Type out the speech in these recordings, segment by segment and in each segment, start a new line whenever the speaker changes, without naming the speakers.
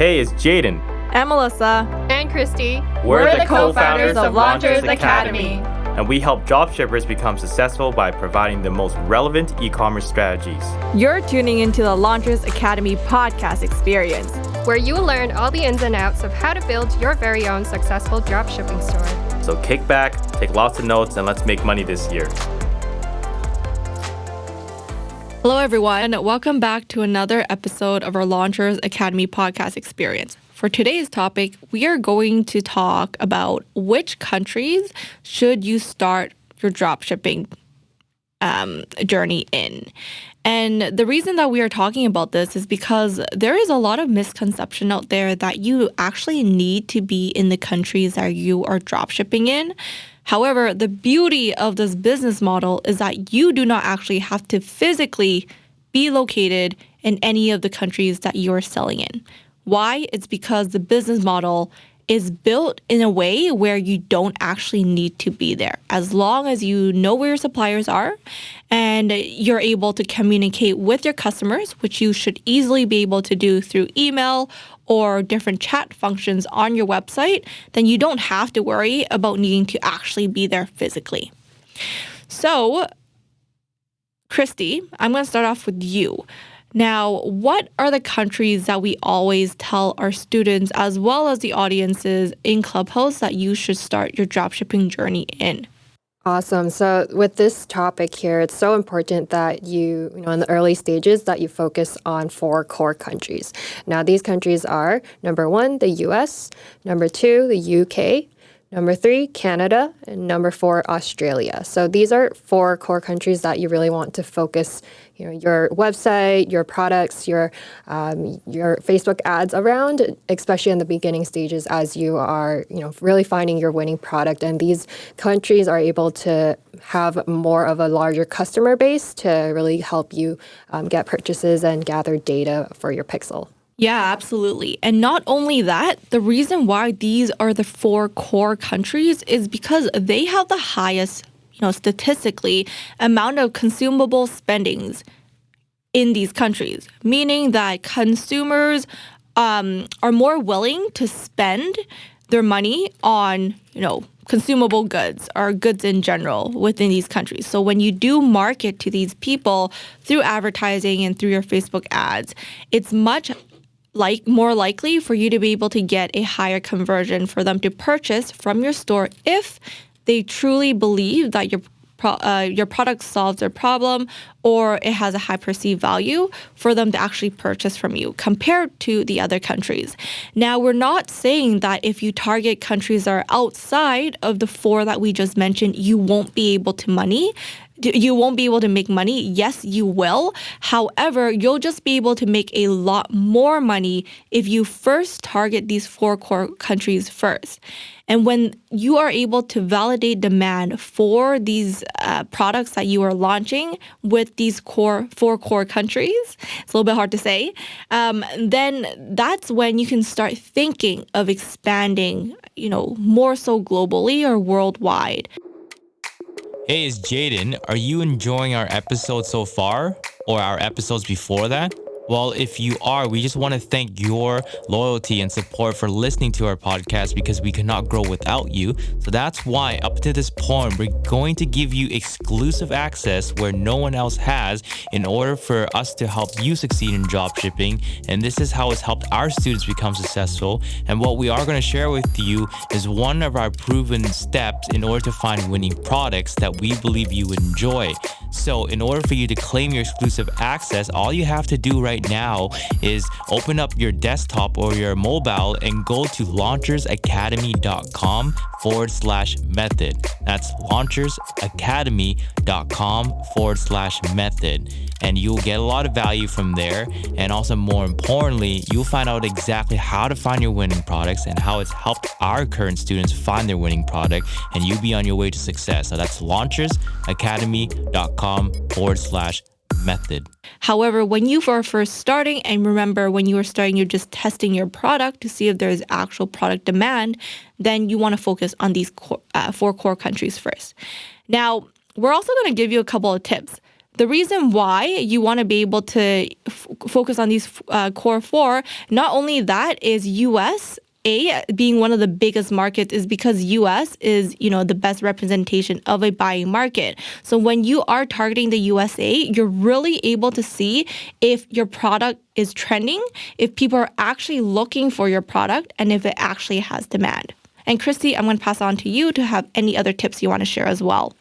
Hey, it's Jaden.
And Melissa.
And Christy.
We're the co-founders of Launchers Academy.
And we help dropshippers become successful by providing the most relevant e-commerce strategies.
You're tuning into the Launchers Academy podcast experience,
where you will learn all the ins and outs of how to build your very own successful dropshipping store.
So kick back, take lots of notes, and let's make money this year.
Hello, everyone. Welcome back to another episode of our Launchers Academy podcast experience. For today's topic, we are going to talk about which countries should you start your dropshipping journey in. And the reason that we are talking about this is because there is a lot of misconception out there that you actually need to be in the countries that you are dropshipping in. However, the beauty of this business model is that you do not actually have to physically be located in any of the countries that you are selling in. Why? It's because the business model is built in a way where you don't actually need to be there. As long as you know where your suppliers are and you're able to communicate with your customers, which you should easily be able to do through email or different chat functions on your website, then you don't have to worry about needing to actually be there physically. So, Christy, I'm going to start off with you. Now, what are the countries that we always tell our students as well as the audiences in Clubhouse that you should start your dropshipping journey in?
Awesome. So with this topic here, it's so important that you in the early stages that you focus on 4 core countries. Now, these countries are number 1, the US, number 2, the UK, number 3, Canada, and number 4, Australia. So these are 4 core countries that you really want to focus your website, your products, your Facebook ads around, especially in the beginning stages as you are, really finding your winning product. And these countries are able to have more of a larger customer base to really help you get purchases and gather data for your pixel.
Yeah, absolutely. And not only that, the reason why these are the 4 core countries is because they have the highest, statistically, amount of consumable spendings in these countries, meaning that consumers are more willing to spend their money on, consumable goods or goods in general within these countries. So when you do market to these people through advertising and through your Facebook ads, it's much more likely for you to be able to get a higher conversion for them to purchase from your store if they truly believe that your product solves their problem or it has a high perceived value for them to actually purchase from you compared to the other countries. Now, we're not saying that if you target countries that are outside of the 4 that we just mentioned, you won't be able to make money. Yes, you will. However, you'll just be able to make a lot more money if you first target these 4 core countries first. And when you are able to validate demand for these products that you are launching with these 4 core countries, it's a little bit hard to say, then that's when you can start thinking of expanding, more so globally or worldwide.
Hey, it's Jaden. Are you enjoying our episode so far or our episodes before that? Well, if you are, we just want to thank your loyalty and support for listening to our podcast because we cannot grow without you. So that's why up to this point, we're going to give you exclusive access where no one else has in order for us to help you succeed in dropshipping. And this is how it's helped our students become successful. And what we are going to share with you is one of our proven steps in order to find winning products that we believe you would enjoy. So in order for you to claim your exclusive access, all you have to do right now is open up your desktop or your mobile and go to launchersacademy.com/method. That's launchersacademy.com/method. And you'll get a lot of value from there. And also more importantly, you'll find out exactly how to find your winning products and how it's helped our current students find their winning product. And you'll be on your way to success. So that's launchersacademy.com/method.
However, when you are first starting, and remember when you are starting, you're just testing your product to see if there's actual product demand, then you want to focus on these 4 core countries first. Now, we're also going to give you a couple of tips The reason why you want to be able to focus on these core four, not only that is US being one of the biggest markets is because US is, the best representation of a buying market. So when you are targeting the USA, you're really able to see if your product is trending, if people are actually looking for your product, and if it actually has demand. And Christy, I'm going to pass on to you to have any other tips you want to share as well.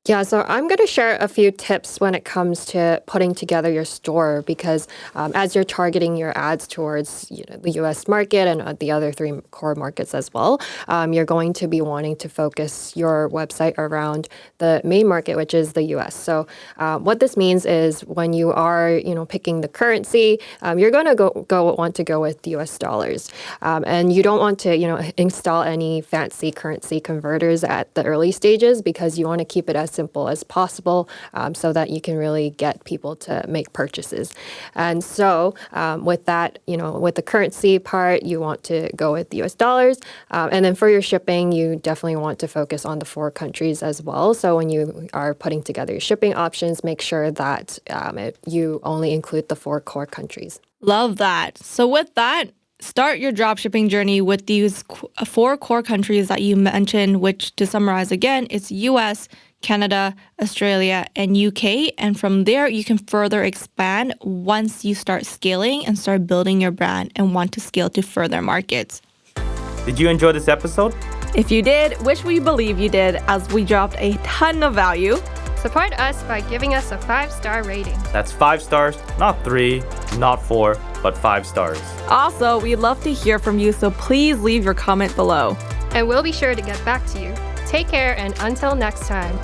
Yeah, so I'm going to share a few tips when it comes to putting together your store because as you're targeting your ads towards the U.S. market and the other three core markets as well, you're going to be wanting to focus your website around the main market, which is the U.S. So what this means is when you are picking the currency, you're going to want to go with U.S. dollars, and you don't want to install any fancy currency converters at the early stages because you want to keep it as simple as possible so that you can really get people to make purchases. And so with that, with the currency part, you want to go with the US dollars. And then for your shipping, you definitely want to focus on the 4 countries as well. So when you are putting together your shipping options, make sure that you only include the 4 core countries.
Love that. So with that, start your dropshipping journey with these 4 core countries that you mentioned, which to summarize again, it's US, Canada, Australia, and UK. And from there, you can further expand once you start scaling and start building your brand and want to scale to further markets.
Did you enjoy this episode?
If you did, which we believe you did, as we dropped a ton of value.
Support us by giving us a 5-star rating.
That's 5 stars, not 3, not 4, but 5 stars.
Also, we'd love to hear from you, so please leave your comment below.
And we'll be sure to get back to you. Take care, and until next time.